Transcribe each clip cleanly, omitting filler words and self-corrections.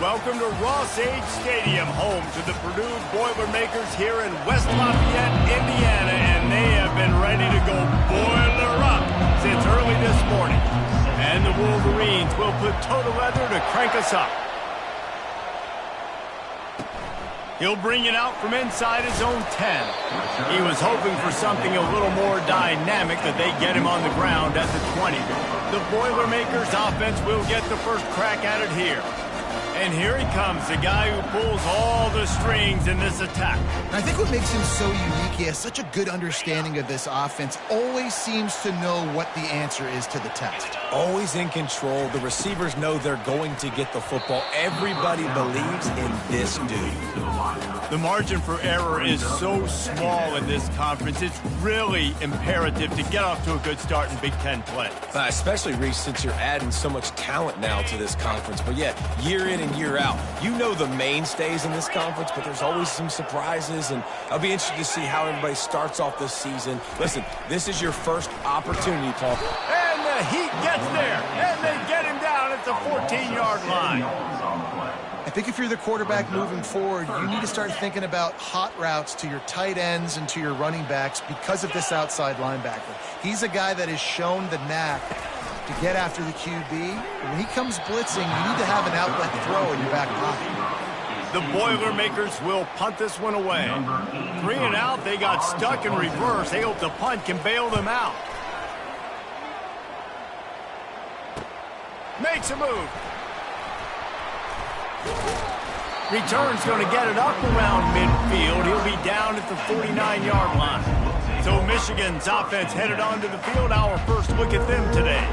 Welcome to Ross-Age Stadium, home to the Purdue Boilermakers here in West Lafayette, Indiana, and they have been ready to go boiler up since early this morning. And the Wolverines will put toe to leather to crank us up. He'll bring it out from inside his own 10. He was hoping for something a little more dynamic, that they get him on the ground at the 20. The Boilermakers offense will get the first crack at it here. And here he comes, the guy who pulls all the strings in this attack. And I think what makes him so unique, he has such a good understanding of this offense, always seems to know what the answer is to the test. Always in control. The receivers know they're going to get the football. Everybody believes in this dude. The margin for error is so small in this conference. It's really imperative to get off to a good start in Big Ten play. Especially, Reese, since you're adding so much talent now to this conference. But yeah, year in and year out, you know the mainstays in this conference, but there's always some surprises, and I'll be interested to see how everybody starts off this season. Listen, this is your first opportunity, Paul. And the Heat gets there, and they get him down at the 14-yard line. I think if you're the quarterback moving forward, you need to start thinking about hot routes to your tight ends and to your running backs because of this outside linebacker. He's a guy that has shown the knack to get after the QB. When he comes blitzing, you need to have an outlet throw in your back pocket. The Boilermakers will punt this one away. 3 and out, they got stuck in reverse. They hope the punt can bail them out. Makes a move. Return's going to get it up around midfield. He'll be down at the 49-yard line. So Michigan's offense headed onto the field. Our first look at them today.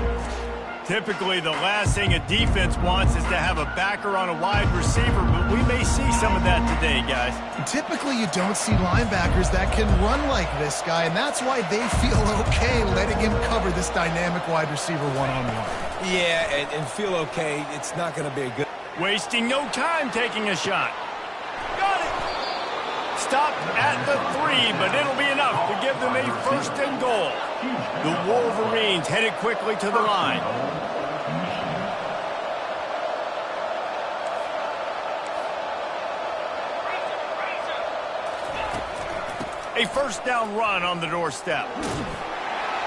Typically, the last thing a defense wants is to have a backer on a wide receiver, but we may see some of that today, guys. Typically, you don't see linebackers that can run like this guy, and that's why they feel okay letting him cover this dynamic wide receiver one-on-one. Yeah, and feel okay. It's not going to be a good... Wasting no time taking a shot. Got it! Stopped at the 3, but it'll be enough to give them a first and goal. The Wolverines headed quickly to the line. A first down run on the doorstep.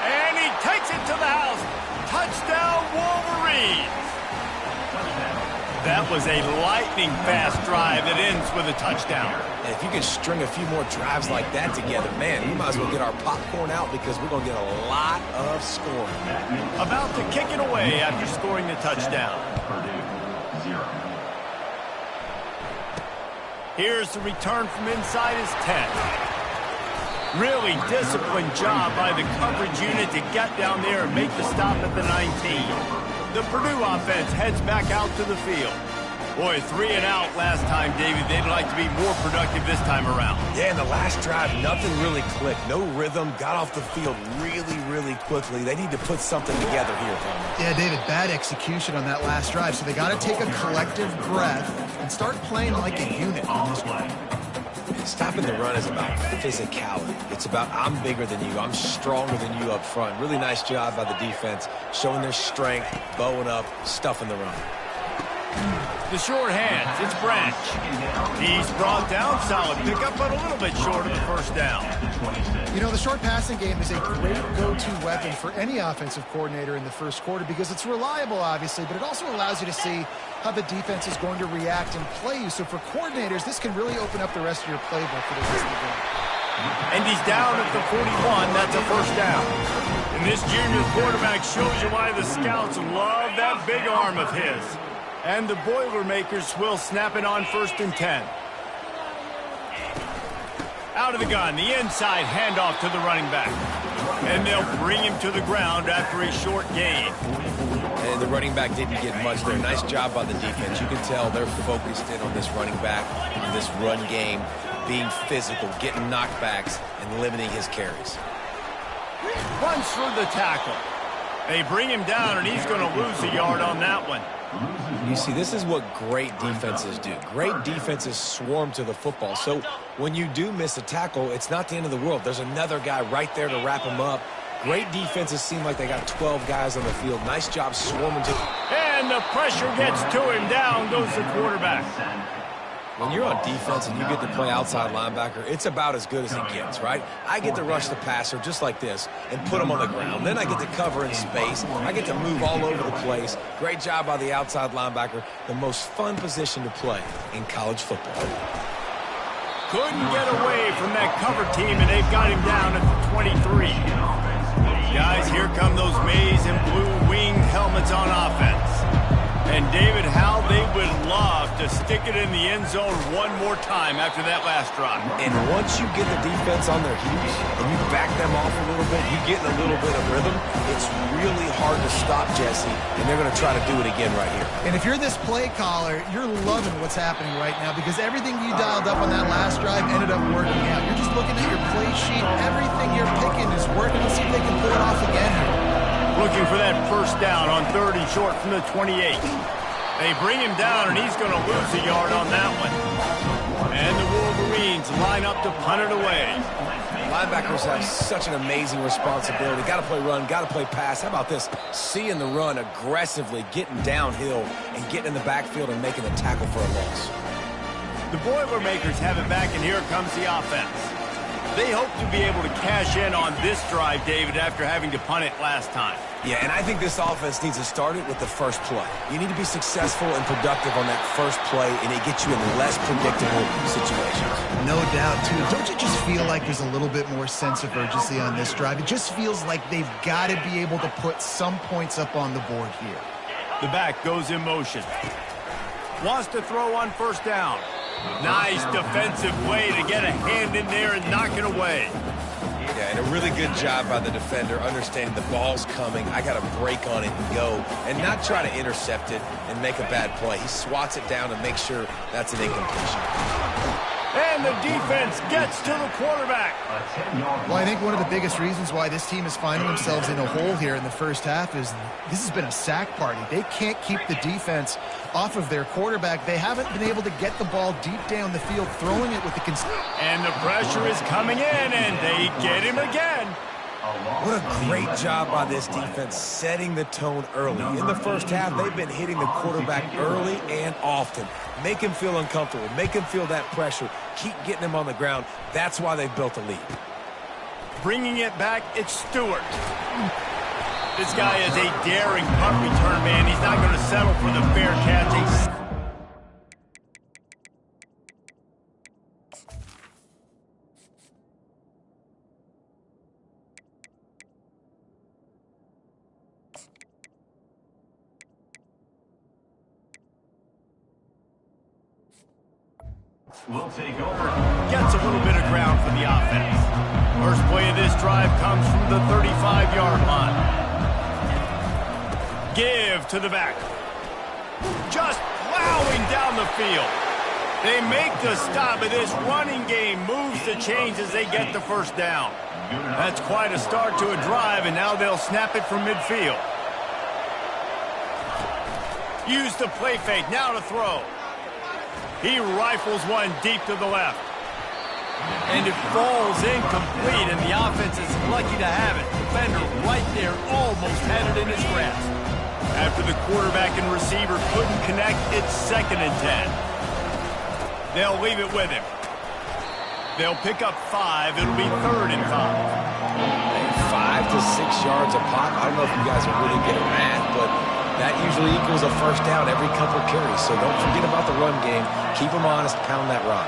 And he takes it to the house. Touchdown, Wolverines! That was a lightning-fast drive that ends with a touchdown. And if you can string a few more drives like that together, man, we might as well get our popcorn out because we're going to get a lot of scoring. About to kick it away after scoring the touchdown. Here's the return from inside his 10. Really disciplined job by the coverage unit to get down there and make the stop at the 19. The Purdue offense heads back out to the field. Boy, 3 and out last time, David. They'd like to be more productive this time around. Yeah, in the last drive, nothing really clicked. No rhythm, got off the field really, really quickly. They need to put something together here. Yeah, David, bad execution on that last drive, so they got to take a collective breath and start playing like a unit on this one. Stopping the run is about physicality. It's about I'm bigger than you. I'm stronger than you up front. Really nice job by the defense, showing their strength, bowing up, stuffing the run. The short hands, it's Branch. He's brought down, solid pickup, but a little bit short of the first down. You know, the short passing game is a great go-to weapon for any offensive coordinator in the first quarter because it's reliable, obviously, but it also allows you to see how the defense is going to react and play you. So for coordinators, this can really open up the rest of your playbook for the rest of the game. And he's down at the 41. That's a first down. And this junior quarterback shows you why the scouts love that big arm of his. And the Boilermakers will snap it on 1st and 10. Out of the gun, the inside handoff to the running back. And they'll bring him to the ground after a short gain. And the running back didn't get much there. Nice job by the defense. You can tell they're focused in on this running back, this run game, being physical, getting knockbacks, and limiting his carries. Runs for the tackle. They bring him down, and he's going to lose a yard on that one. You see, this is what great defenses do. Great defenses swarm to the football. So when you do miss a tackle, it's not the end of the world. There's another guy right there to wrap him up. Great defenses seem like they got 12 guys on the field. Nice job swarming to... And And the pressure gets to him. Down goes the quarterback. When you're on defense and you get to play outside linebacker, it's about as good as it gets, right? I get to rush the passer just like this and put him on the ground. Then I get to cover in space. I get to move all over the place. Great job by the outside linebacker. The most fun position to play in college football. Couldn't get away from that cover team, and they've got him down at the 23. Guys, here come those maize and blue winged helmets on offense. And David, how they would love to stick it in the end zone one more time after that last drive. And once you get the defense on their heels and you back them off a little bit, you get in a little bit of rhythm, it's really hard to stop Jesse, and they're going to try to do it again right here. And if you're this play caller, you're loving what's happening right now because everything you dialed up on that last drive ended up working out. You're just looking at your play sheet. Everything you're picking is working. Let's see if they can pull it off again here. Looking for that first down on 3rd and short from the 28. They bring him down, and he's going to lose a yard on that one. And the Wolverines line up to punt it away. Linebackers have such an amazing responsibility. Got to play run, got to play pass. How about this? Seeing the run aggressively, getting downhill, and getting in the backfield and making a tackle for a loss. The Boilermakers have it back, and here comes the offense. They hope to be able to cash in on this drive, David, after having to punt it last time. Yeah, and I think this offense needs to start it with the first play. You need to be successful and productive on that first play, and it gets you in less predictable situations. No doubt, too. Don't you just feel like there's a little bit more sense of urgency on this drive? It just feels like they've got to be able to put some points up on the board here. The back goes in motion. Wants to throw on first down. Nice defensive play to get a hand in there and knock it away. Yeah, and a really good job by the defender understanding the ball's coming. I got to break on it and go and not try to intercept it and make a bad play. He swats it down and makes sure that's an incompletion. And the defense gets to the quarterback. Well, I think one of the biggest reasons why this team is finding themselves in a hole here in the first half is this has been a sack party. They can't keep the defense off of their quarterback. They haven't been able to get the ball deep down the field, throwing it with the... And the pressure is coming in, and they get him again. What a great job by this defense setting the tone early. In the first half, they've been hitting the quarterback early and often. Make him feel uncomfortable. Make him feel that pressure. Keep getting him on the ground. That's why they've built a lead. Bringing it back, it's Stewart. This guy is a daring punt return man. He's not going to settle for the fair catch. Will take over. Gets a little bit of ground for the offense. First play of this drive comes from the 35-yard line. Give to the back. Just plowing down the field. They make the stop, but this running game moves the chains as they get the first down. That's quite a start to a drive, and now they'll snap it from midfield. Use the play fake, now to throw. He rifles one deep to the left. And it falls incomplete, and the offense is lucky to have it. Defender right there almost had it in his grasp. After the quarterback and receiver couldn't connect, it's 2nd and 10. They'll leave it with him. They'll pick up 5. It'll be 3rd and 5. 5 to 6 yards a pop. I don't know if you guys are really good at math, but that usually equals a first down every couple of carries. So don't forget about the run game. Keep them honest, pound that rock.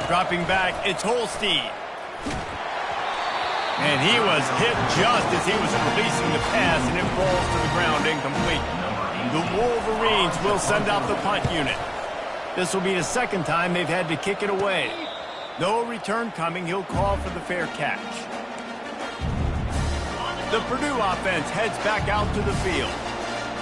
Dropping back, it's Holstein. And he was hit just as he was releasing the pass, and it falls to the ground incomplete. The Wolverines will send out the punt unit. This will be the 2nd time they've had to kick it away. No return coming. He'll call for the fair catch. The Purdue offense heads back out to the field.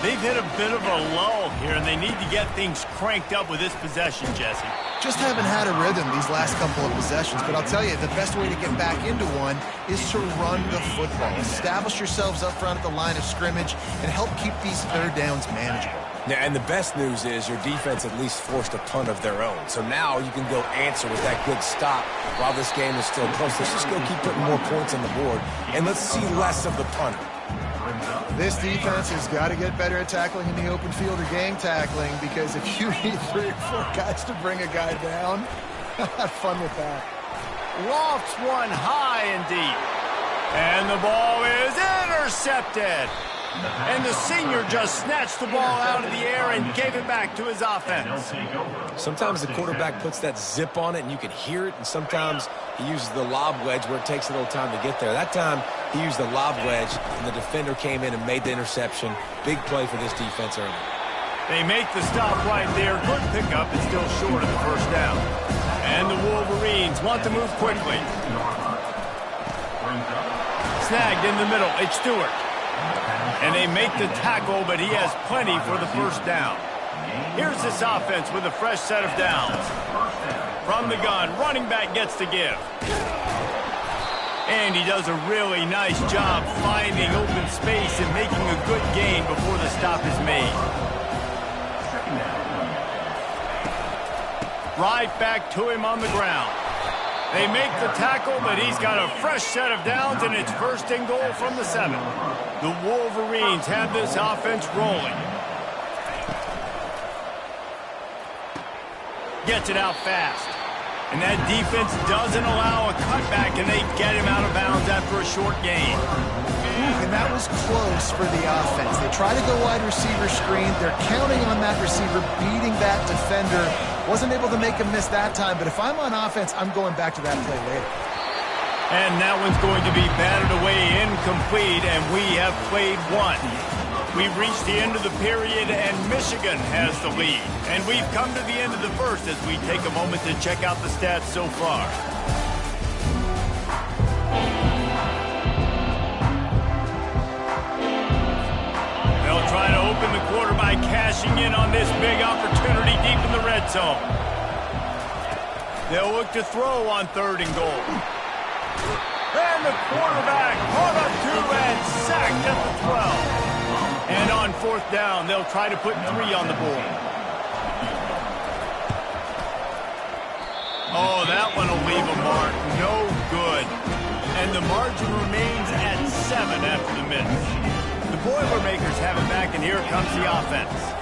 They've hit a bit of a lull here, and they need to get things cranked up with this possession, Jesse. Just haven't had a rhythm these last couple of possessions, but I'll tell you, the best way to get back into one is to run the football. Establish yourselves up front at the line of scrimmage and help keep these 3rd downs manageable. Yeah, and the best news is your defense at least forced a punt of their own. So now you can go answer with that good stop while this game is still close. Let's just go keep putting more points on the board, and let's see less of the punter. This defense has got to get better at tackling in the open field or game tackling, because if you need 3 or 4 guys to bring a guy down, have fun with that. Lofts one high and deep. And the ball is intercepted. And the senior just snatched the ball out of the air and gave it back to his offense. Sometimes the quarterback puts that zip on it and you can hear it, and sometimes he uses the lob wedge where it takes a little time to get there. That time he used the lob wedge and the defender came in and made the interception. Big play for this defense early. They make the stop right there. Good pickup. It's still short of the first down. And the Wolverines want to move quickly. Snagged in the middle. It's Stewart. And they make the tackle, but he has plenty for the first down. Here's this offense with a fresh set of downs. From the gun, running back gets to give. And he does a really nice job finding open space and making a good gain before the stop is made. Right back to him on the ground. They make the tackle, but he's got a fresh set of downs, and it's first and goal from the 7. The Wolverines have this offense rolling. Gets it out fast. And that defense doesn't allow a cutback, and they get him out of bounds after a short gain. And that was close for the offense. They try to go wide receiver screen. They're counting on that receiver beating that defender. Wasn't able to make him miss that time, but if I'm on offense, I'm going back to that play later. And that one's going to be batted away incomplete, and we have played one. We've reached the end of the period, and Michigan has the lead. And we've come to the end of the first as we take a moment to check out the stats so far. They'll try to open the quarter by cashing in on this big opportunity deep in the red zone. They'll look to throw on 3rd and goal. And the quarterback caught up to and sacked at the 12. And on 4th down, they'll try to put 3 on the board. Oh, that one will leave a mark. No good. And the margin remains at 7 after the miss. The Boilermakers have it back, and here comes the offense.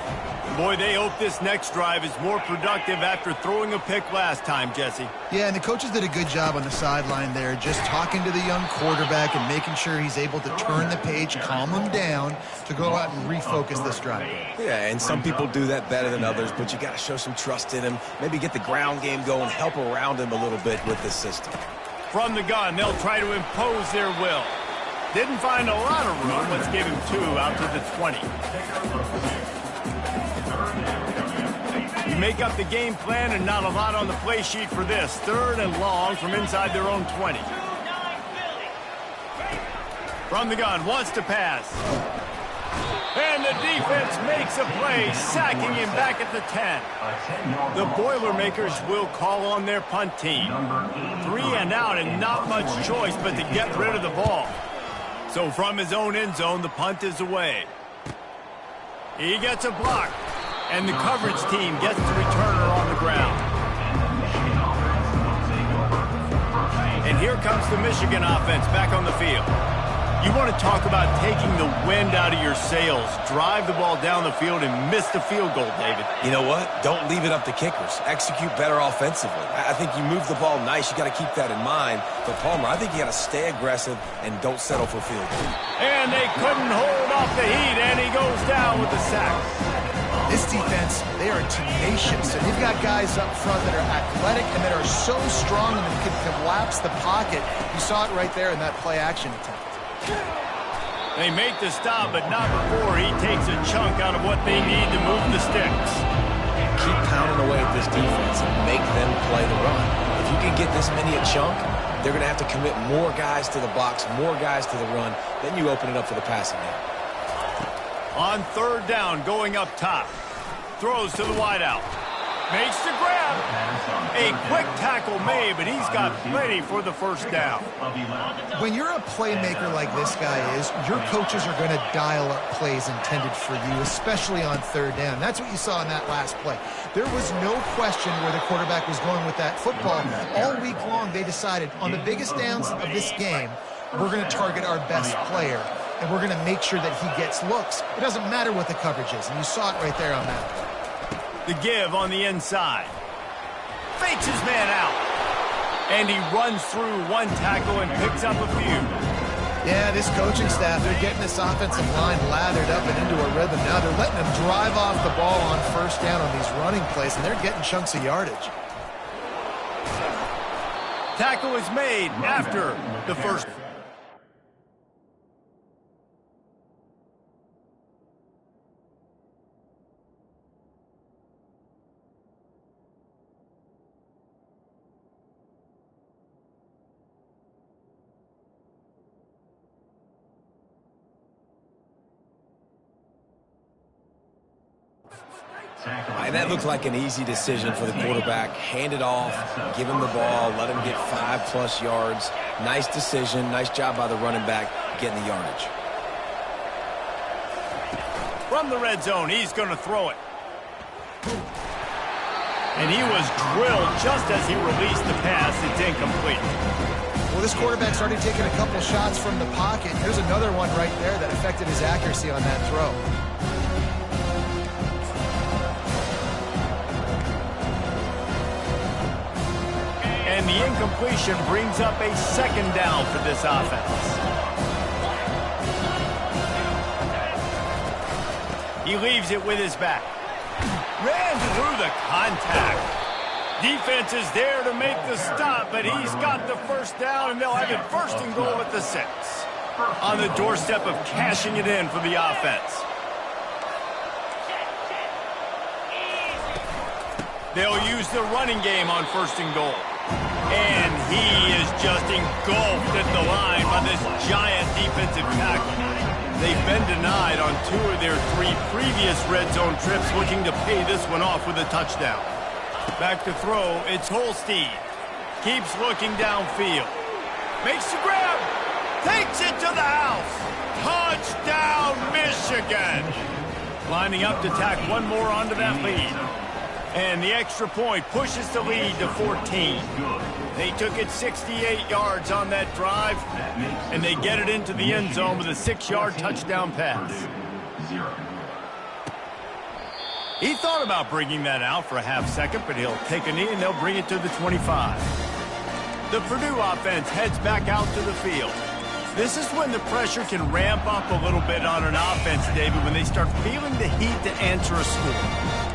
Boy, they hope this next drive is more productive after throwing a pick last time, Jesse. Yeah, and the coaches did a good job on the sideline there, just talking to the young quarterback and making sure he's able to turn the page, calm him down to go out and refocus this drive. Yeah, and some people do that better than others, but you got to show some trust in him. Maybe get the ground game going, help around him a little bit with this system. From the gun, they'll try to impose their will. Didn't find a lot of room. Let's give him 2 out to the 20. You make up the game plan and not a lot on the play sheet for this. 3rd and long from inside their own 20. From the gun, wants to pass. And the defense makes a play, sacking him back at the 10. The Boilermakers will call on their punt team. 3 and out and not much choice but to get rid of the ball. So from his own end zone, the punt is away. He gets a block. And the coverage team gets the returner on the ground. And here comes the Michigan offense back on the field. You want to talk about taking the wind out of your sails. Drive the ball down the field and miss the field goal, David. You know what? Don't leave it up to kickers. Execute better offensively. I think you move the ball nice. You got to keep that in mind. But, Palmer, I think you got to stay aggressive and don't settle for field goal. And they couldn't hold off the heat, and he goes down with the sack. This defense, they are tenacious, and they've got guys up front that are athletic and that are so strong and can collapse the pocket. You saw it right there in that play-action attempt. They make the stop, but not before he takes a chunk out of what they need to move the sticks. Keep pounding away at this defense and make them play the run. If you can get this many a chunk, they're going to have to commit more guys to the box, more guys to the run. Then you open it up for the passing game. On 3rd down, going up top. Throws to the wideout. Makes the grab. A quick tackle made, but he's got plenty for the first down. When you're a playmaker like this guy is, your coaches are going to dial up plays intended for you, especially on third down. That's what you saw in that last play. There was no question where the quarterback was going with that football. All week long, they decided on the biggest downs of this game, we're going to target our best player, and we're going to make sure that he gets looks. It doesn't matter what the coverage is, and you saw it right there on that play. The give on the inside. Fakes his man out. And he runs through one tackle and picks up a few. Yeah, this coaching staff, they're getting this offensive line lathered up and into a rhythm now. They're letting them drive off the ball on first down on these running plays, and they're getting chunks of yardage. Tackle is made after the first. And that looked like an easy decision for the quarterback. Hand it off, give him the ball, let him get 5+ yards. Nice decision. Nice job by the running back getting the yardage. From the red zone, he's going to throw it. And he was drilled just as he released the pass. It's incomplete. Well, this quarterback started taking a couple shots from the pocket. Here's another one right there that affected his accuracy on that throw. And the incompletion brings up a second down for this offense. He leaves it with his back. Ran through the contact. Defense is there to make the stop, but he's got the first down, and they'll have it first and goal at the 6. On the doorstep of cashing it in for the offense. They'll use the running game on first and goal. And he is just engulfed at the line by this giant defensive tackle. They've been denied on 2 of their 3 previous red zone trips, looking to pay this one off with a touchdown. Back to throw, it's Holstein. Keeps looking downfield. Makes the grab. Takes it to the house. Touchdown, Michigan. Lining up to tack one more onto that lead. And the extra point pushes the lead to 14. They took it 68 yards on that drive, and they get it into the end zone with a 6-yard touchdown pass. He thought about bringing that out for a half second, but he'll take a knee and they'll bring it to the 25. The Purdue offense heads back out to the field. This is when the pressure can ramp up a little bit on an offense, David, when they start feeling the heat to answer a score.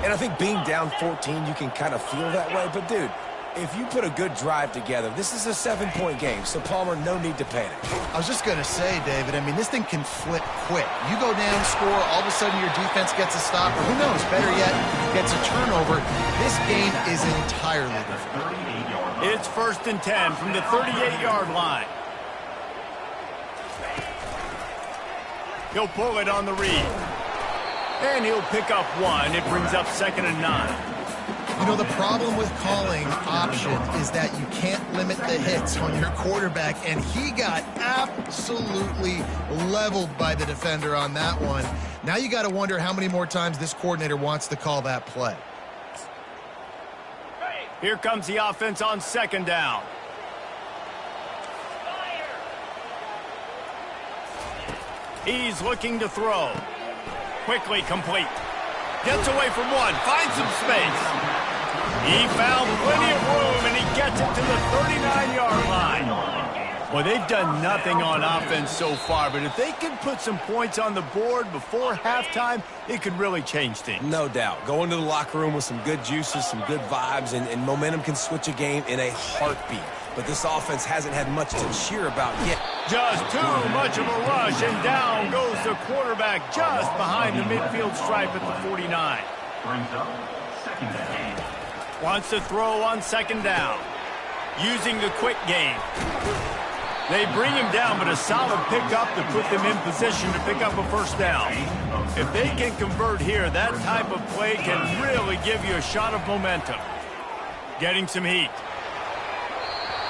And I think being down 14, you can kind of feel that way. But, dude, if you put a good drive together, this is a 7-point game. So, Palmer, no need to panic. I was just going to say, David, I mean, this thing can flip quick. You go down, score, all of a sudden your defense gets a stop, or who knows, better yet, gets a turnover. This game is entirely different. It's 1st and 10 from the 38-yard line. He'll pull it on the read. And he'll pick up 1. It brings up 2nd and 9. You know, the problem with calling option is that you can't limit the hits on your quarterback, and he got absolutely leveled by the defender on that one. Now you got to wonder how many more times this coordinator wants to call that play. Here comes the offense on 2nd down. He's looking to throw. Quickly complete. Gets away from 1. Finds some space. He found plenty of room, and he gets it to the 39-yard line. Well, they've done nothing on offense so far, but if they can put some points on the board before halftime, it could really change things. No doubt. Go into the locker room with some good juices, some good vibes, and momentum can switch a game in a heartbeat. But this offense hasn't had much to cheer about yet. Just too much of a rush, and down goes the quarterback just behind the midfield stripe at the 49. Brings up 2nd down. Wants to throw on 2nd down. Using the quick game. They bring him down, but a solid pickup to put them in position to pick up a first down. If they can convert here, that type of play can really give you a shot of momentum. Getting some heat.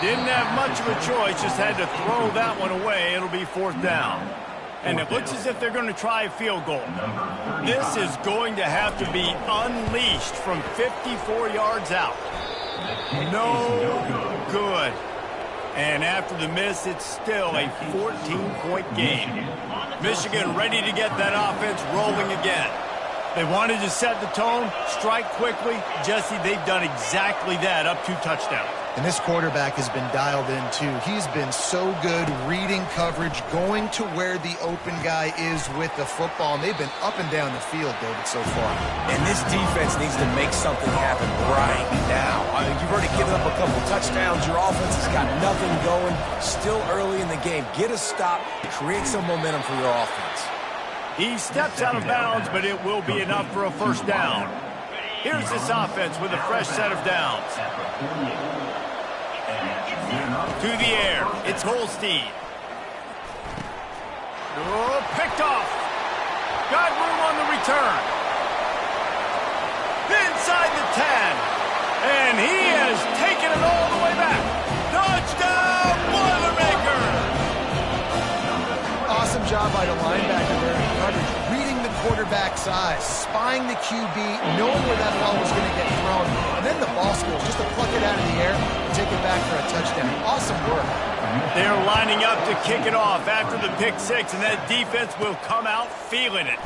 Didn't have much of a choice, just had to throw that one away. It'll be fourth down. And it looks as if they're going to try a field goal. This is going to have to be unleashed from 54 yards out. No good. And after the miss, it's still a 14-point game. Michigan ready to get that offense rolling again. They wanted to set the tone, strike quickly. Jesse, they've done exactly that, up 2 touchdowns. And this quarterback has been dialed in, too. He's been so good reading coverage, going to where the open guy is with the football. And they've been up and down the field, David, so far. And this defense needs to make something happen right now. I mean, you've already given up a couple touchdowns. Your offense has got nothing going. Still early in the game. Get a stop. Create some momentum for your offense. He steps out of bounds, but it will be enough for a first down. Here's this offense with a fresh set of downs. To the air, it's Holstein. Oh, picked off. Got room on the return. Inside the 10. And he has taken it all the way back. Touchdown, Boilermaker! Awesome job by the linebacker there in coverage, reading the quarterback's eyes, spying the QB, knowing where that ball was going to get thrown, and then the ball skills just to pluck it out of the air and take it back for a touchdown. Awesome work. They're lining up to kick it off after the pick 6, and that defense will come out feeling it.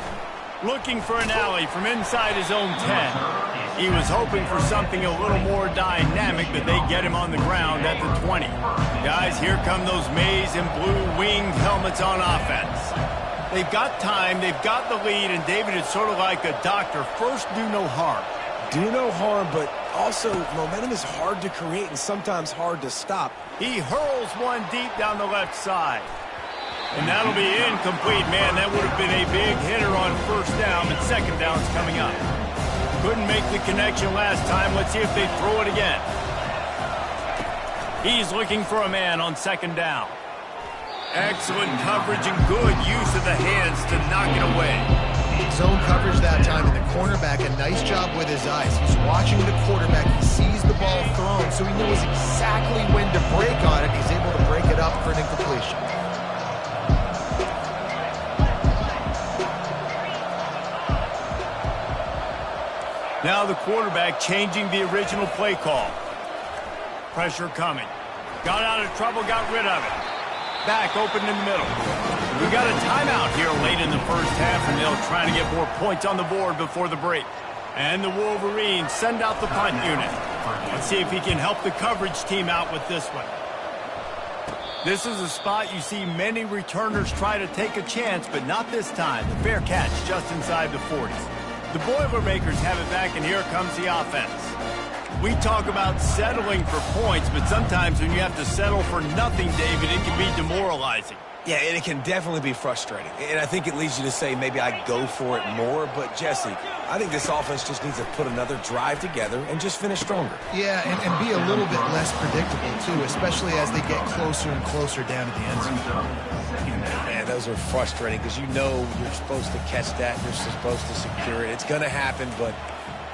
Looking for an alley from inside his own 10. He was hoping for something a little more dynamic, but they get him on the ground at the 20. Guys, here come those maize and blue winged helmets on offense. They've got time, they've got the lead, and David is sort of like a doctor. First, do no harm. Do no harm, but also momentum is hard to create and sometimes hard to stop. He hurls one deep down the left side. And that'll be incomplete, man. That would have been a big hitter on first down, but second down's coming up. Couldn't make the connection last time. Let's see if they throw it again. He's looking for a man on second down. Excellent coverage and good use of the hands to knock it away. Zone coverage that time, and the cornerback, a nice job with his eyes. He's watching the quarterback. He sees the ball thrown, so he knows exactly when to break on it. He's able to break it up for an incompletion. Now the quarterback changing the original play call. Pressure coming. Got out of trouble, got rid of it. Back open in the middle. We got a timeout here late in the first half, and they'll try to get more points on the board before the break. And the Wolverines send out the punt unit. Let's see if he can help the coverage team out with this one. This is a spot you see many returners try to take a chance, but not this time. The fair catch just inside the 40. The Boilermakers have it back, and here comes the offense. We talk about settling for points, but sometimes when you have to settle for nothing, David, it can be demoralizing. Yeah, and it can definitely be frustrating. And I think it leads you to say maybe I go for it more. But, Jesse, I think this offense just needs to put another drive together and just finish stronger. Yeah, and be a little bit less predictable, too, especially as they get closer and closer down to the end zone. Man, those are frustrating because you know you're supposed to catch that. You're supposed to secure it. It's going to happen, but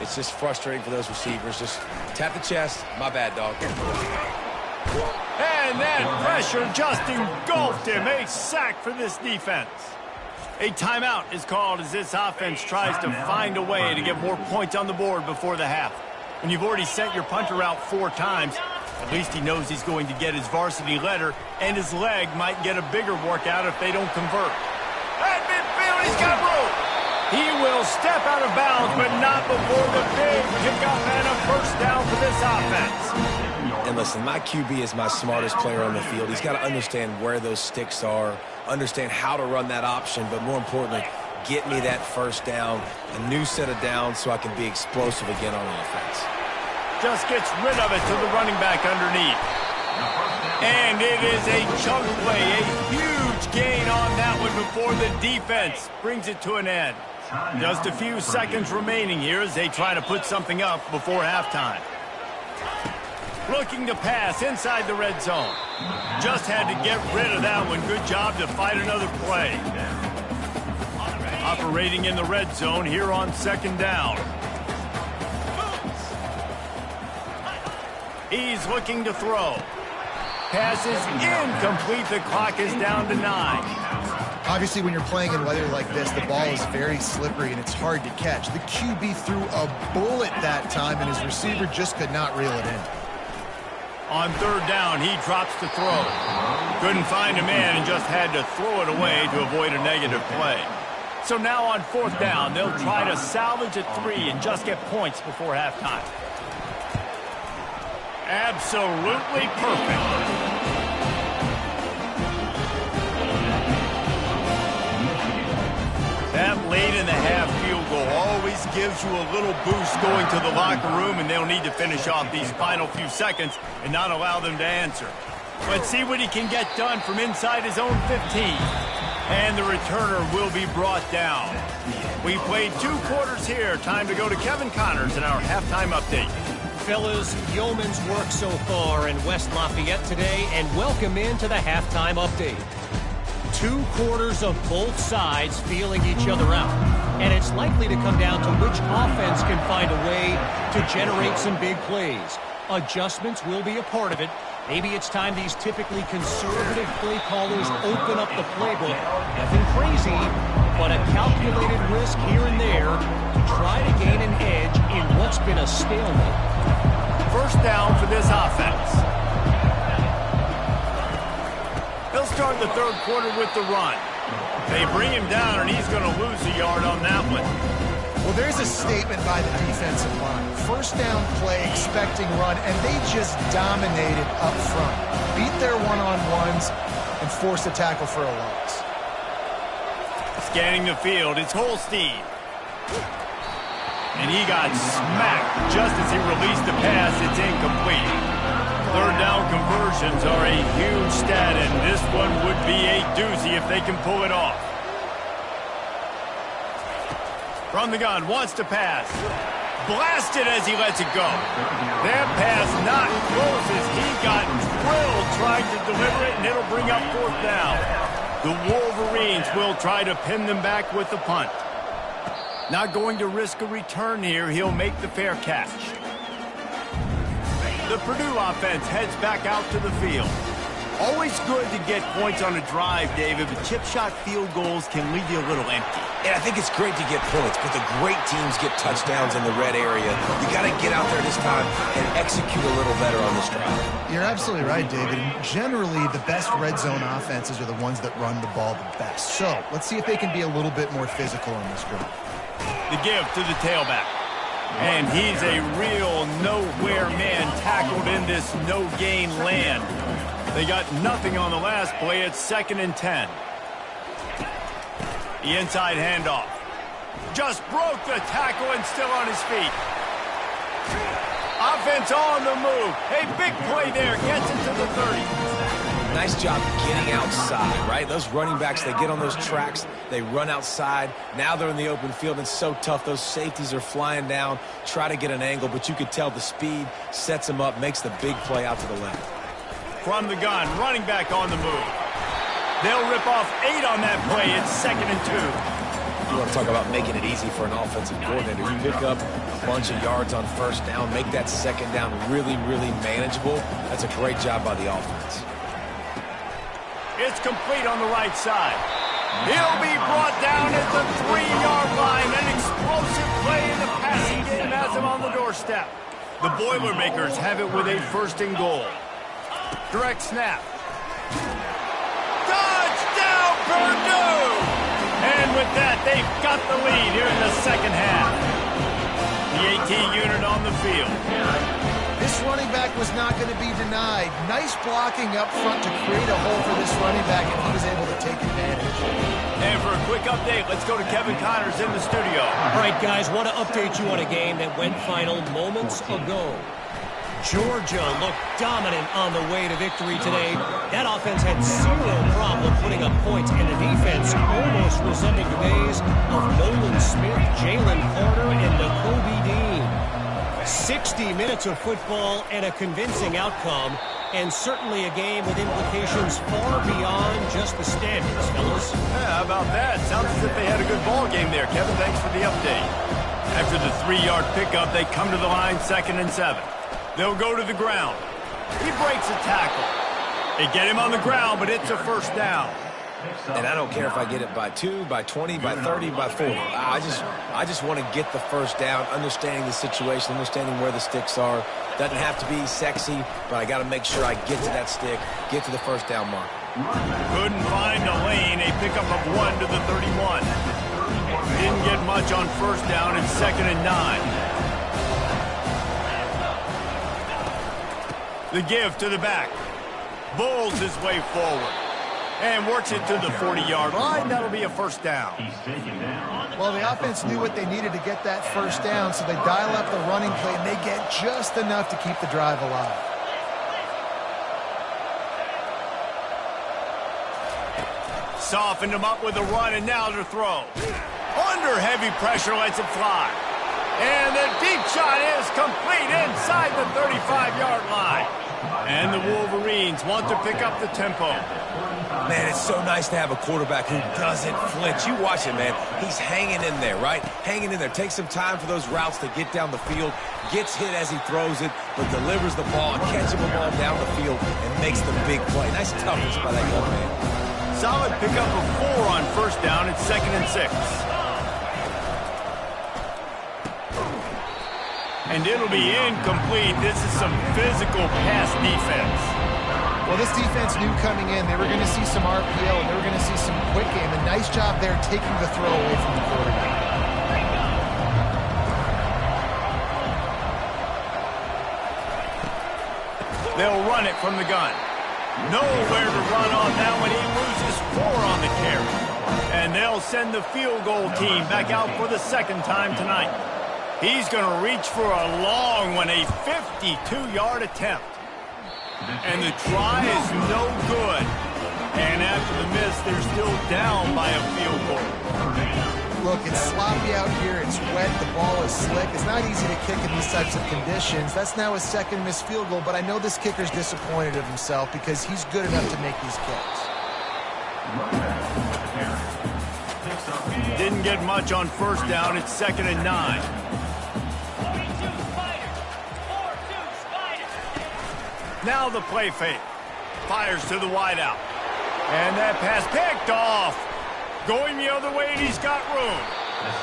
it's just frustrating for those receivers. Just tap the chest. My bad, dog. And that pressure just engulfed him. A sack for this defense. A timeout is called as this offense tries to find a way to get more points on the board before the half. When you've already sent your punter out 4 times, at least he knows he's going to get his varsity letter, and his leg might get a bigger workout if they don't convert. At midfield, he's got room. He will step out of bounds, but not before the big pickup and a first down for this offense. And listen, my QB is my smartest player on the field. He's got to understand where those sticks are, understand how to run that option, but more importantly, get me that first down, a new set of downs so I can be explosive again on offense. Just gets rid of it to the running back underneath. And it is a chunk play, a huge gain on that one before the defense brings it to an end. Just a few seconds remaining here as they try to put something up before halftime. Looking to pass inside the red zone. Just had to get rid of that one. Good job to fight another play. Operating in the red zone here on second down. He's looking to throw. Pass is incomplete. The clock is down to 9. Obviously, when you're playing in weather like this, the ball is very slippery and it's hard to catch. The QB threw a bullet that time, and his receiver just could not reel it in. On third down, he drops to throw. Couldn't find a man and just had to throw it away to avoid a negative play. So now on fourth down, they'll try to salvage at 3 and just get points before halftime. Absolutely perfect. That late in the half field goal always gives you a little boost going to the locker room, and they'll need to finish off these final few seconds and not allow them to answer. Let's see what he can get done from inside his own 15. And the returner will be brought down. We played 2 quarters here. Time to go to Kevin Connors in our halftime update. Fellas, yeoman's work so far in West Lafayette today, and welcome into the halftime update. 2 quarters of both sides feeling each other out. And it's likely to come down to which offense can find a way to generate some big plays. Adjustments will be a part of it. Maybe it's time these typically conservative play callers open up the playbook. Nothing crazy, but a calculated risk here and there to try to gain an edge in what's been a stalemate. First down for this offense. He'll start the third quarter with the run. They bring him down, and he's going to lose a yard on that one. Well, there's a statement by the defensive line. First down play, expecting run, and they just dominated up front. Beat their one-on-ones and forced a tackle for a loss. Scanning the field, it's Holstein. And he got smacked just as he released the pass. It's incomplete. Third down conversions are a huge stat, and this one would be a doozy if they can pull it off. From the gun, wants to pass. Blasted as he lets it go. That pass not close as he got drilled trying to deliver it, and it'll bring up fourth down. The Wolverines will try to pin them back with the punt. Not going to risk a return here. He'll make the fair catch. The Purdue offense heads back out to the field. Always good to get points on a drive, David, but chip shot field goals can leave you a little empty. And I think it's great to get points, but the great teams get touchdowns in the red area. You got to get out there this time and execute a little better on this drive. You're absolutely right, David. Generally, the best red zone offenses are the ones that run the ball the best. So let's see if they can be a little bit more physical on this drive. The give to the tailback. And he's a real nowhere man tackled in this no-gain land. They got nothing on the last play. It's 2nd and 10. The inside handoff. Just broke the tackle and still on his feet. Offense on the move. A big play there. Gets it to the 30. Nice job getting outside, right? Those running backs, they get on those tracks, they run outside. Now they're in the open field. It's so tough. Those safeties are flying down, try to get an angle, but you could tell the speed sets them up, makes the big play out to the left. From the gun, running back on the move. They'll rip off 8 on that play. It's 2nd and 2. You want to talk about making it easy for an offensive coordinator. You pick up a bunch of yards on first down, make that second down really, really manageable. That's a great job by the offense. It's complete on the right side. He'll be brought down at the 3-yard line. An explosive play in the passing game has him on the doorstep. The Boilermakers have it with a 1st and goal. Direct snap. Touchdown, Purdue! And with that, they've got the lead here in the second half. The AT unit on the field. This running back was not going to be denied. Nice blocking up front to create a hole for this running back, and he was able to take advantage. And for a quick update, let's go to Kevin Connors in the studio. All right, guys, want to update you on a game that went final moments ago. Georgia looked dominant on the way to victory today. That offense had zero problem putting up points, and the defense almost resembled the days of Nolan Smith, Jalen Carter, and Nakobe Dean. 60 minutes of football and a convincing outcome, and certainly a game with implications far beyond just the standings, fellas. Yeah, how about that? Sounds as if they had a good ball game there, Kevin. Thanks for the update. After the 3-yard pickup, they come to the line 2nd and 7. They'll go to the ground. He breaks a tackle. They get him on the ground, but it's a first down. And I don't care if I get it by 2, by 20, by 30, by 40. I just want to get the first down, understanding the situation, understanding where the sticks are. Doesn't have to be sexy, but I got to make sure I get to that stick, get to the first down mark. Couldn't find a lane. A pickup of 1 to the 31. Didn't get much on first down. It's 2nd and 9. The give to the back. Bowls his way forward. And works it to the 40-yard line. That'll be a first down. Well, the offense knew what they needed to get that first down, so they dial up the running play, and they get just enough to keep the drive alive. Softened him up with a run, and now to throw. Under heavy pressure, lets it fly. And the deep shot is complete inside the 35-yard line. And the Wolverines want to pick up the tempo. Man, it's so nice to have a quarterback who doesn't flinch. You watch it, man. He's hanging in there, right? Hanging in there. Takes some time for those routes to get down the field. Gets hit as he throws it, but delivers the ball, catches the ball down the field, and makes the big play. Nice toughness by that young man. Solid pickup of 4 on first down. It's 2nd and 6. And it'll be incomplete. This is some physical pass defense. Well, this defense knew coming in they were going to see some RPO and they were going to see some quick game. A nice job there taking the throw away from the quarterback. They'll run it from the gun. Nowhere to run on that one. He loses 4 on the carry. And they'll send the field goal team back out for the 2nd time tonight. He's going to reach for a long one, a 52-yard attempt. And the try is no good. And after the miss, they're still down by a field goal. Look, it's sloppy out here. It's wet. The ball is slick. It's not easy to kick in these types of conditions. That's now his 2nd missed field goal, but I know this kicker's disappointed of himself because he's good enough to make these kicks. Didn't get much on first down. It's 2nd and 9. Now the play fake. Fires to the wideout. And that pass picked off. Going the other way, and he's got room.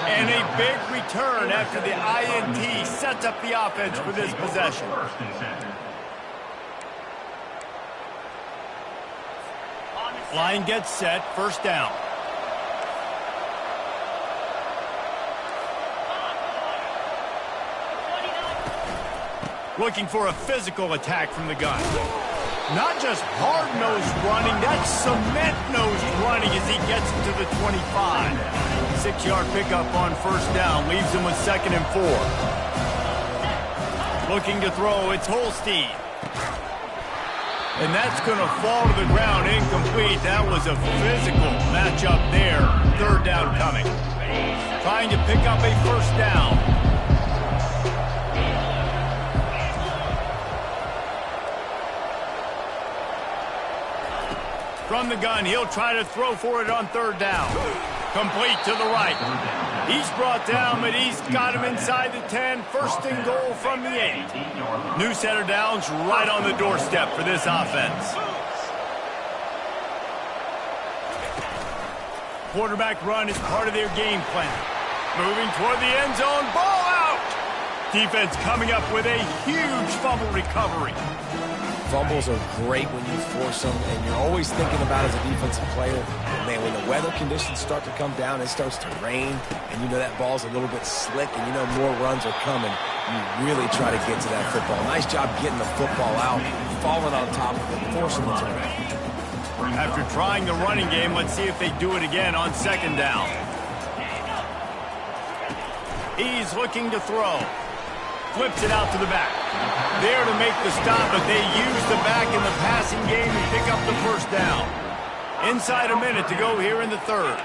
And a big return after the INT sets up the offense for this possession. Line gets set, first down. Looking for a physical attack from the gun. Not just hard-nosed running, that's cement-nosed running as he gets it to the 25. 6-yard pickup on first down, leaves him with 2nd and 4. Looking to throw, it's Holstein. And that's going to fall to the ground, incomplete. That was a physical matchup there. 3rd down coming. Trying to pick up a first down. From the gun, he'll try to throw for it on 3rd down. Complete to the right. He's brought down, but he's got him inside the 10. 1st and goal from the 8. New set of downs right on the doorstep for this offense. Quarterback run is part of their game plan. Moving toward the end zone, ball out! Defense coming up with a huge fumble recovery. Fumbles are great when you force them, and you're always thinking about as a defensive player, man, when the weather conditions start to come down, it starts to rain, and you know that ball's a little bit slick, and you know more runs are coming. You really try to get to that football. Nice job getting the football out, falling on top of it, forcing the turnover. After trying the running game, let's see if they do it again on 2nd down. He's looking to throw. Flips it out to the back. There to make the stop, but they use the back in the passing game and pick up the first down. Inside a minute to go here in the 3rd.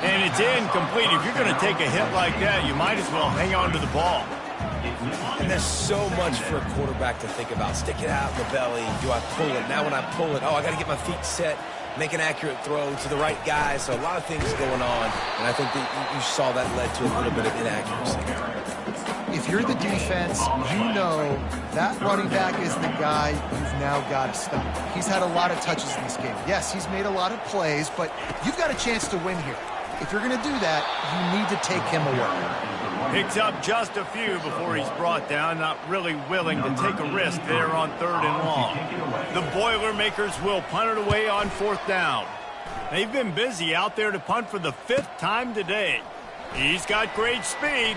And And it's incomplete. If you're going to take a hit like that, you might as well hang on to the ball. And there's so much for a quarterback to think about. Stick it out in the belly. Do I pull it? Now when I pull it, I got to get my feet set, make an accurate throw to the right guy. So a lot of things going on. And I think that you saw that led to a little bit of inaccuracy. If you're the defense, you know that running back is the guy you've now got to stop. He's had a lot of touches in this game. Yes, he's made a lot of plays, but you've got a chance to win here. If you're going to do that, you need to take him away. Picks up just a few before he's brought down, not really willing to take a risk there on 3rd and long. The Boilermakers will punt it away on 4th down. They've been busy out there to punt for the 5th time today. He's got great speed.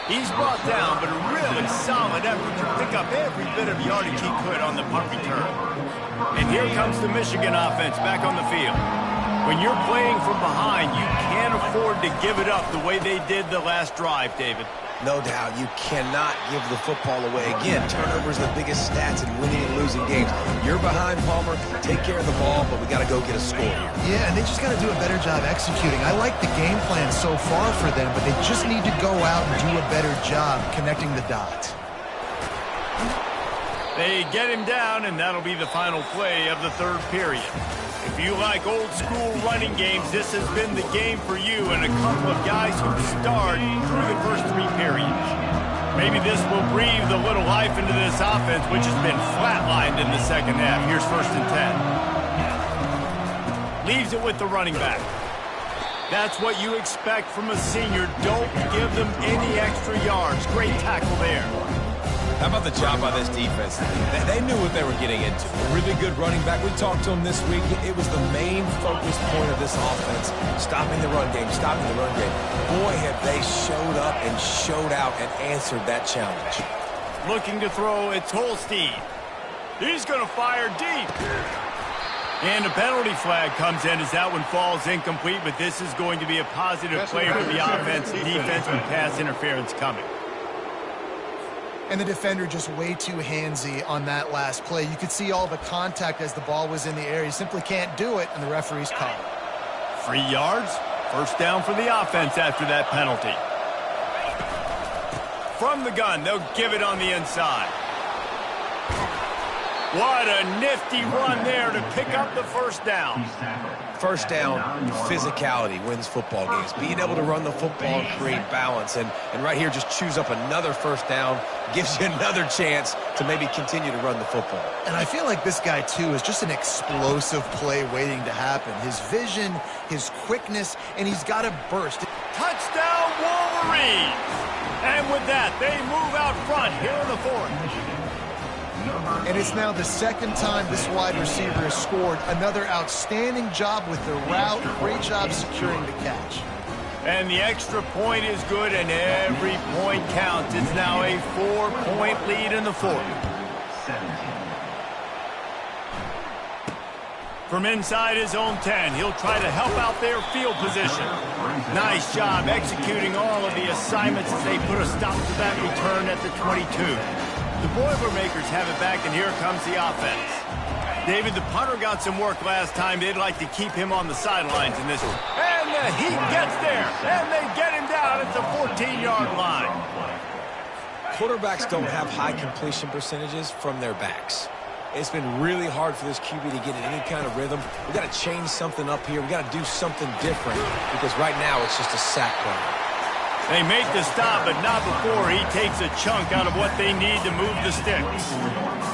He's brought down, but a really solid effort to pick up every bit of yardage he could on the punt return. And here comes the Michigan offense back on the field. When you're playing from behind, you can't afford to give it up the way they did the last drive, David. No doubt, you cannot give the football away. Again, turnovers are the biggest stats in winning and losing games. You're behind, Palmer. Take care of the ball, but we got to go get a score here. Yeah, and they just got to do a better job executing. I like the game plan so far for them, but they just need to go out and do a better job connecting the dots. They get him down, and that'll be the final play of the 3rd period. If you like old-school running games, this has been the game for you and a couple of guys who starred through the first 3 periods. Maybe this will breathe a little life into this offense, which has been flatlined in the 2nd half. Here's 1st and 10. Leaves it with the running back. That's what you expect from a senior. Don't give them any extra yards. Great tackle there. How about the job by this defense? They knew what they were getting into. A really good running back. We talked to him this week. It was the main focus point of this offense. Stopping the run game, stopping the run game. Boy, have they showed up and showed out and answered that challenge. Looking to throw, it's Holstein. He's going to fire deep. And a penalty flag comes in as that one falls incomplete, but this is going to be a positive play for the offense. Defense with pass interference coming. And the defender just way too handsy on that last play. You could see all the contact as the ball was in the air. You simply can't do it, and the referee's called. 3 yards, 1st down for the offense after that penalty. From the gun, they'll give it on the inside. What a nifty run there to pick up the 1st down. 1st down, physicality wins football games. Being able to run the football and create balance. And right here, just choose up another 1st down, gives you another chance to maybe continue to run the football. And I feel like this guy, too, is just an explosive play waiting to happen. His vision, his quickness, and he's got a burst. Touchdown, Wolverines! And with that, they move out front here in the 4th. And it's now the 2nd time this wide receiver has scored. Another outstanding job with the route. Great job securing the catch. And the extra point is good, and every point counts. It's now a 4-point lead in the 4th. From inside his own 10, he'll try to help out their field position. Nice job executing all of the assignments as they put a stop to that return at the 22. The Boilermakers have it back, and here comes the offense. David, the punter got some work last time. They'd like to keep him on the sidelines in this one. And the heat gets there, and they get him down at the 14-yard line. Quarterbacks don't have high completion percentages from their backs. It's been really hard for this QB to get in any kind of rhythm. We've got to change something up here. We've got to do something different because right now it's just a sack play. They make the stop, but not before he takes a chunk out of what they need to move the sticks.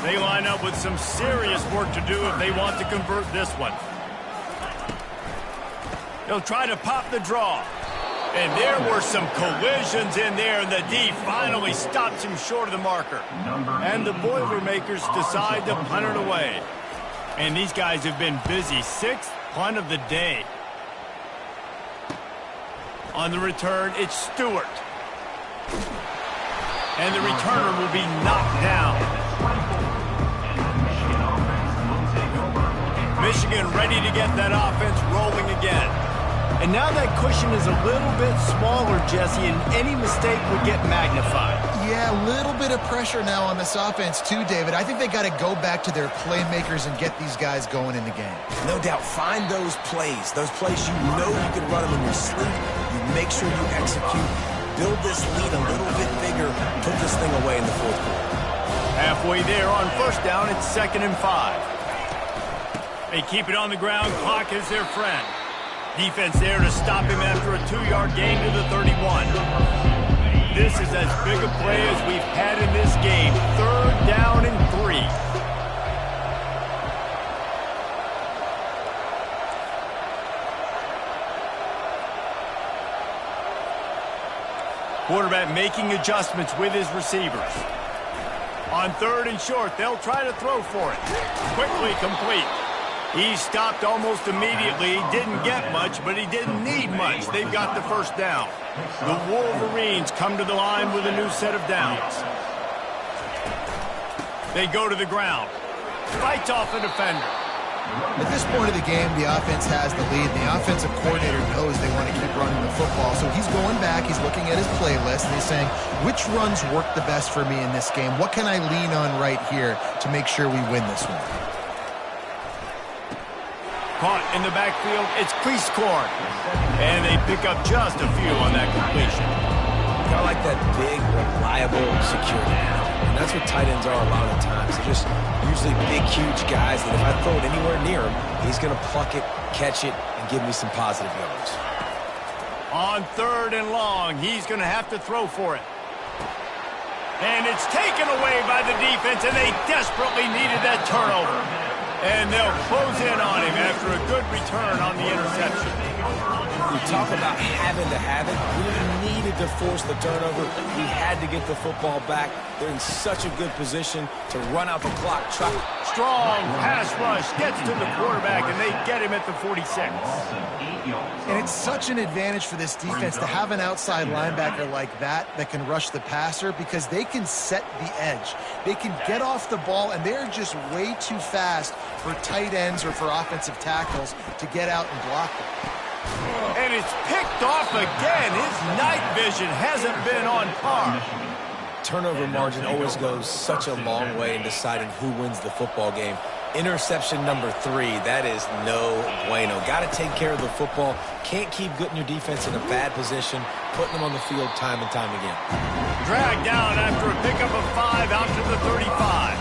They line up with some serious work to do if they want to convert this one. They'll try to pop the draw. And there were some collisions in there, and the D finally stops him short of the marker. And the Boilermakers decide to punt it away. And these guys have been busy. 6th punt of the day. On the return, it's Stewart. And the returner will be knocked down. Michigan ready to get that offense rolling again. And now that cushion is a little bit smaller, Jesse, and any mistake would get magnified. Yeah, a little bit of pressure now on this offense too, David. I think they got to go back to their playmakers and get these guys going in the game. No doubt. Find those plays you know you can run them in your sleep. You make sure you execute. Build this lead a little bit bigger. Put this thing away in the fourth quarter. Halfway there on first down, it's 2nd and 5. They keep it on the ground. Clock is their friend. Defense there to stop him after a 2-yard gain to the 31. This is as big a play as we've had in this game. 3rd down and 3. Quarterback making adjustments with his receivers. On 3rd and short, they'll try to throw for it. Quickly complete. He stopped almost immediately. He didn't get much, but he didn't need much. They've got the first down. The Wolverines come to the line with a new set of downs. They go to the ground. Fights off a defender. At this point of the game, the offense has the lead. The offensive coordinator knows they want to keep running the football. So he's going back, he's looking at his playlist, and he's saying, which runs work the best for me in this game? What can I lean on right here to make sure we win this one? Caught in the backfield, it's crease corn. And they pick up just a few on that completion. I like that big, reliable, secure down. And that's what tight ends are a lot of times. They're just usually big, huge guys that if I throw it anywhere near him, he's going to pluck it, catch it, and give me some positive yards. On 3rd and long, he's going to have to throw for it. And it's taken away by the defense, and they desperately needed that turnover. And they'll close in on him after a good return on the interception. We talk about having to have it. We needed to force the turnover. We had to get the football back. They're in such a good position to run out the clock. Strong pass rush gets to the quarterback, and they get him at the 46. And it's such an advantage for this defense to have an outside linebacker like that can rush the passer because they can set the edge. They can get off the ball, and they're just way too fast for tight ends or for offensive tackles to get out and block them. And it's picked off again. His night vision hasn't been on par. Turnover margin always goes such a long way in deciding who wins the football game. Interception number 3, that is no bueno. Got to take care of the football. Can't keep putting your defense in a bad position, putting them on the field time and time again. Dragged down after a pickup of 5 out to the 35.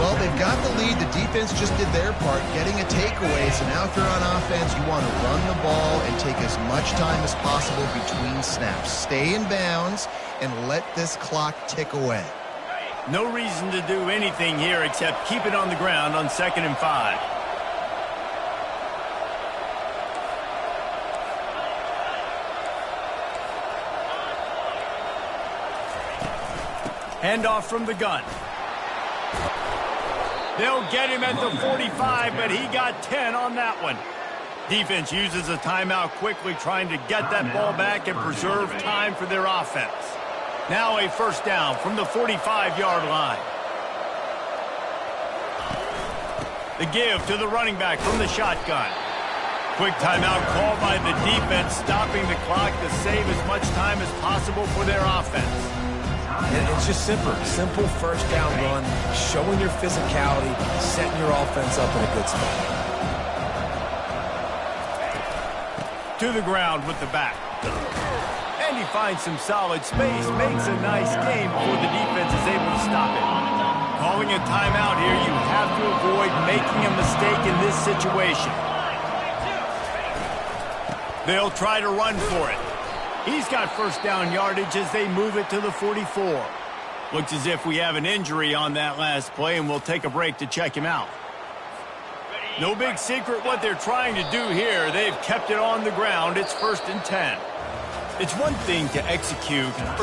Well, they've got the lead. The defense just did their part, getting a takeaway. So now if you're on offense, you want to run the ball and take as much time as possible between snaps. Stay in bounds and let this clock tick away. No reason to do anything here except keep it on the ground on 2nd and 5. Handoff from the gun. They'll get him at the 45, but he got 10 on that one. Defense uses a timeout quickly, trying to get that ball back and preserve time for their offense. Now a first down from the 45-yard line. The give to the running back from the shotgun. Quick timeout called by the defense, stopping the clock to save as much time as possible for their offense. And it's just simple first down run, showing your physicality, setting your offense up in a good spot. To the ground with the back. And he finds some solid space, makes a nice game before the defense is able to stop it. Calling a timeout here, you have to avoid making a mistake in this situation. They'll try to run for it. He's got first down yardage as they move it to the 44. Looks as if we have an injury on that last play, and we'll take a break to check him out. No big secret what they're trying to do here. They've kept it on the ground. It's 1st and 10. It's one thing to execute early.